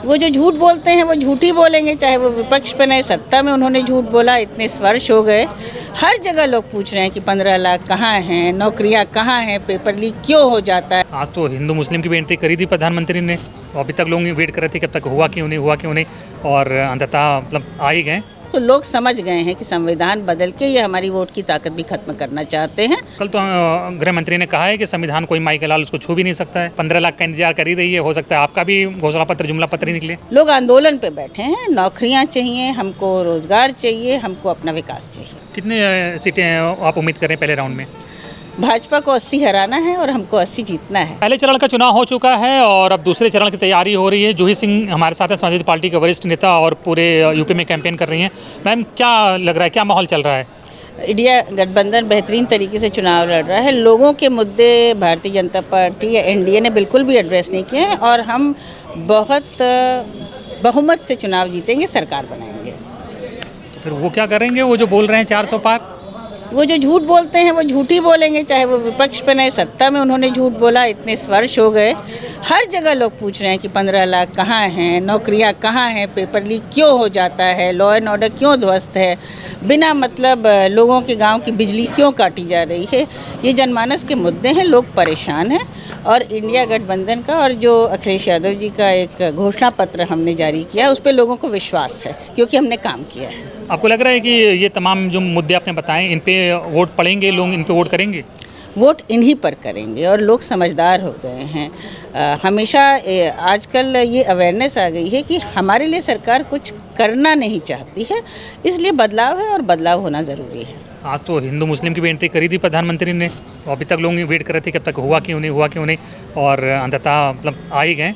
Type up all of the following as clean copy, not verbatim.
वो जो झूठ बोलते हैं वो झूठ ही बोलेंगे, चाहे वो विपक्ष पे नहीं, सत्ता में उन्होंने झूठ बोला। इतने वर्ष हो गए, हर जगह लोग पूछ रहे हैं कि 15 लाख कहाँ हैं, नौकरियाँ कहाँ हैं, पेपर लीक क्यों हो जाता है। आज तो हिंदू मुस्लिम की भी एंट्री करी थी प्रधानमंत्री ने, अभी तक लोग वेट कर रहे थे कब तक हुआ क्यों नहीं, और अंततः मतलब आ ही गए। तो लोग समझ गए हैं कि संविधान बदल के ये हमारी वोट की ताकत भी खत्म करना चाहते हैं। कल तो गृह मंत्री ने कहा है कि संविधान कोई माई के लाल उसको छू भी नहीं सकता है। 15 लाख का इंतजार कर ही रही है, हो सकता है आपका भी घोषणा पत्र जुमला पत्र ही निकले। लोग आंदोलन पे बैठे हैं, नौकरियां चाहिए, हमको रोजगार चाहिए, हमको अपना विकास चाहिए। कितने सीटें आप उम्मीद कर रहे हैं पहले राउंड में? भाजपा को 80 हराना है और हमको 80 जीतना है। पहले चरण का चुनाव हो चुका है और अब दूसरे चरण की तैयारी हो रही है। जूही सिंह हमारे साथ हैं, समाजवादी पार्टी के वरिष्ठ नेता और पूरे यूपी में कैंपेन कर रही हैं। मैम, क्या लग रहा है, क्या माहौल चल रहा है? इंडिया गठबंधन बेहतरीन तरीके से चुनाव लड़ रहा है। लोगों के मुद्दे भारतीय जनता पार्टी या एनडीए ने बिल्कुल भी एड्रेस नहीं किए हैं और हम बहुत बहुमत से चुनाव जीतेंगे, सरकार बनाएंगे। तो फिर वो क्या करेंगे, वो जो बोल रहे हैं 400 पार? वो जो झूठ बोलते हैं वो झूठ ही बोलेंगे, चाहे वो विपक्ष पे नहीं, सत्ता में उन्होंने झूठ बोला। इतने वर्ष हो गए, हर जगह लोग पूछ रहे हैं कि 15 लाख कहाँ हैं, नौकरियाँ कहाँ हैं, पेपर लीक क्यों हो जाता है, लॉ एंड ऑर्डर क्यों ध्वस्त है, बिना मतलब लोगों के गांव की बिजली क्यों काटी जा रही है। ये जनमानस के मुद्दे हैं, लोग परेशान हैं। और इंडिया गठबंधन का और जो अखिलेश यादव जी का एक घोषणा पत्र हमने जारी किया, उस पर लोगों को विश्वास है क्योंकि हमने काम किया है। आपको लग रहा है कि ये तमाम जो मुद्दे आपने बताए, इन पे वोट पड़ेंगे, लोग इन पे वोट करेंगे? वोट इन्हीं पर करेंगे और लोग समझदार हो गए हैं। हमेशा आजकल ये अवेयरनेस आ गई है कि हमारे लिए सरकार कुछ करना नहीं चाहती है, इसलिए बदलाव है और बदलाव होना ज़रूरी है। आज तो हिंदू मुस्लिम की भी एंट्री करी थी प्रधानमंत्री ने, अभी तक लोग वेट कर रहे थे कब तक हुआ क्यों नहीं, और अंततः मतलब आ ही गए।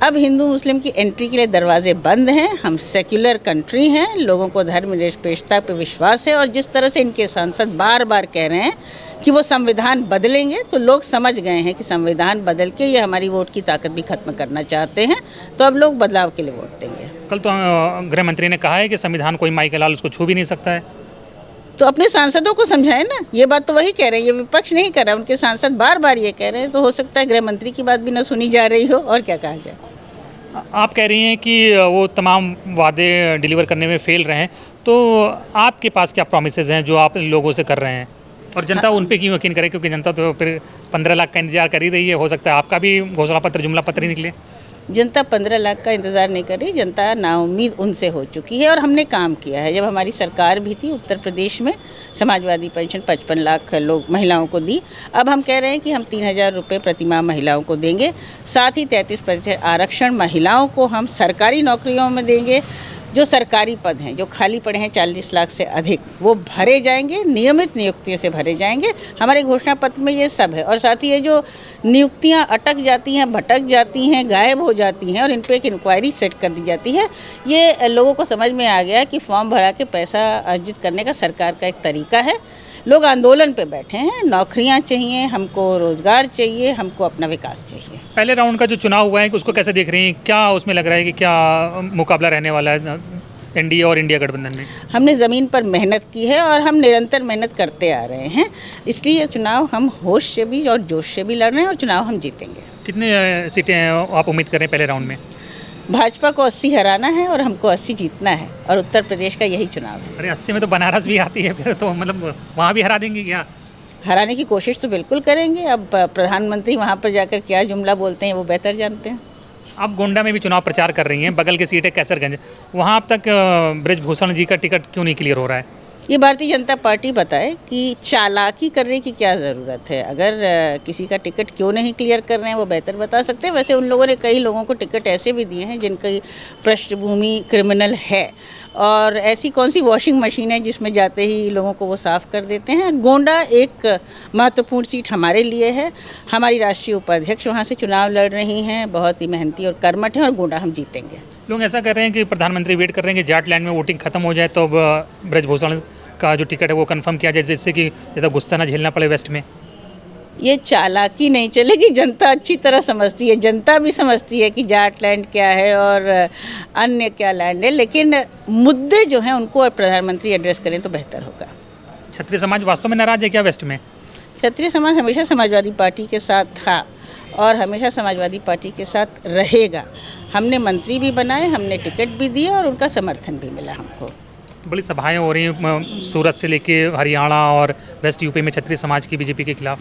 अब हिंदू मुस्लिम की एंट्री के लिए दरवाजे बंद हैं। हम सेक्युलर कंट्री हैं, लोगों को धर्मनिरपेक्षता पे विश्वास है और जिस तरह से इनके सांसद बार बार कह रहे हैं कि वो संविधान बदलेंगे, तो लोग समझ गए हैं कि संविधान बदल के ये हमारी वोट की ताकत भी खत्म करना चाहते हैं। तो अब लोग बदलाव के लिए वोट देंगे। कल तो गृह मंत्री ने कहा है कि संविधान कोई माई के लाल उसको छू भी नहीं सकता है। तो अपने सांसदों को समझाएं ना, ये बात तो वही कह रहे हैं, ये विपक्ष नहीं कर रहा, उनके सांसद बार बार ये कह रहे हैं। तो हो सकता है गृह मंत्री की बात भी ना सुनी जा रही हो, और क्या कहा जाए। आप कह रही हैं कि वो तमाम वादे डिलीवर करने में फेल रहे हैं, तो आपके पास क्या प्रॉमिसेस हैं जो आप लोगों से कर रहे हैं, और जनता उन पे क्यों यकीन करे? क्योंकि जनता तो फिर 15 लाख का इंतजार कर ही रही है, हो सकता है आपका भी घोषणा पत्र जुमला पत्र ही निकले। जनता 15 लाख का इंतज़ार नहीं कर रही, जनता नाउम्मीद उनसे हो चुकी है और हमने काम किया है। जब हमारी सरकार भी थी, उत्तर प्रदेश में समाजवादी पेंशन 55 लाख लोग महिलाओं को दी। अब हम कह रहे हैं कि हम 3000 रुपये प्रतिमाह महिलाओं को देंगे। साथ ही 33% आरक्षण महिलाओं को हम सरकारी नौकरियों में देंगे। जो सरकारी पद हैं जो खाली पड़े हैं 40 लाख से अधिक, वो भरे जाएंगे, नियमित नियुक्तियों से भरे जाएंगे। हमारे घोषणा पत्र में ये सब है। और साथ ही ये जो नियुक्तियां अटक जाती हैं, भटक जाती हैं, गायब हो जाती हैं और इन पर एक इंक्वायरी सेट कर दी जाती है, ये लोगों को समझ में आ गया कि फॉर्म भरा के पैसा अर्जित करने का सरकार का एक तरीका है। लोग आंदोलन पे बैठे हैं, नौकरियां चाहिए, हमको रोजगार चाहिए, हमको अपना विकास चाहिए। पहले राउंड का जो चुनाव हुआ है उसको कैसे देख रही हैं? क्या उसमें लग रहा है कि क्या मुकाबला रहने वाला है एनडीए और इंडिया गठबंधन में? हमने ज़मीन पर मेहनत की है और हम निरंतर मेहनत करते आ रहे हैं, इसलिए चुनाव हम होश से भी और जोश से भी लड़ रहे हैं और चुनाव हम जीतेंगे। कितने सीटें आप उम्मीद कर रहे हैं पहले राउंड में? भाजपा को 80 हराना है और हमको 80 जीतना है और उत्तर प्रदेश का यही चुनाव है। अरे 80 में तो बनारस भी आती है, फिर तो मतलब वहाँ भी हरा देंगे क्या? हराने की कोशिश तो बिल्कुल करेंगे। अब प्रधानमंत्री वहाँ पर जाकर क्या जुमला बोलते हैं वो बेहतर जानते हैं। आप गोंडा में भी चुनाव प्रचार कर रही हैं, बगल की सीट है कैसरगंज, वहाँ अब तक ब्रजभूषण जी का टिकट क्यों नहीं क्लियर हो रहा है? ये भारतीय जनता पार्टी बताए कि चालाकी करने की क्या ज़रूरत है। अगर किसी का टिकट क्यों नहीं क्लियर कर रहे हैं वो बेहतर बता सकते हैं। वैसे उन लोगों ने कई लोगों को टिकट ऐसे भी दिए हैं जिनकी पृष्ठभूमि क्रिमिनल है, और ऐसी कौन सी वॉशिंग मशीन है जिसमें जाते ही लोगों को वो साफ़ कर देते हैं। गोंडा एक महत्वपूर्ण सीट हमारे लिए है। हमारी राष्ट्रीय उपाध्यक्ष वहाँ से चुनाव लड़ रही हैं, बहुत ही मेहनती और कर्मठ हैं, और गोंडा हम जीतेंगे। लोग ऐसा कर रहे हैं कि प्रधानमंत्री वेट कर रहे हैं कि जाट लैंड में वोटिंग खत्म हो जाए तो ब्रजभूषण का जो टिकट है वो कंफर्म किया जाए, जिससे कि ज़्यादा गुस्सा ना झेलना पड़े वेस्ट में। ये चालाकी नहीं चलेगी। जनता अच्छी तरह समझती है, जनता भी समझती है कि जाट लैंड क्या है और अन्य क्या लैंड है, लेकिन मुद्दे जो हैं उनको प्रधानमंत्री एड्रेस करें तो बेहतर होगा। क्षत्रिय समाज वास्तव में नाराज है क्या वेस्ट में? क्षत्रिय समाज हमेशा समाजवादी पार्टी के साथ था और हमेशा समाजवादी पार्टी के साथ रहेगा। हमने मंत्री भी बनाए, हमने टिकट भी दिया और उनका समर्थन भी मिला हमको। बड़ी सभाएं हो रही हैं सूरत से लेके हरियाणा और वेस्ट यूपी में क्षत्रिय समाज की बीजेपी के खिलाफ।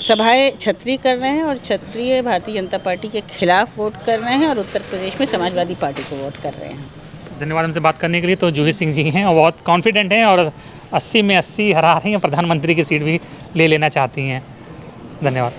सभाएं क्षत्रिय कर रहे हैं और क्षत्रिय भारतीय जनता पार्टी के खिलाफ वोट कर रहे हैं और उत्तर प्रदेश में समाजवादी पार्टी को वोट कर रहे हैं। धन्यवाद हमसे बात करने के लिए। तो जूही सिंह जी हैं और बहुत कॉन्फिडेंट हैं और 80 में 80 हरा रही हैं, प्रधानमंत्री की सीट भी ले लेना चाहती हैं। धन्यवाद।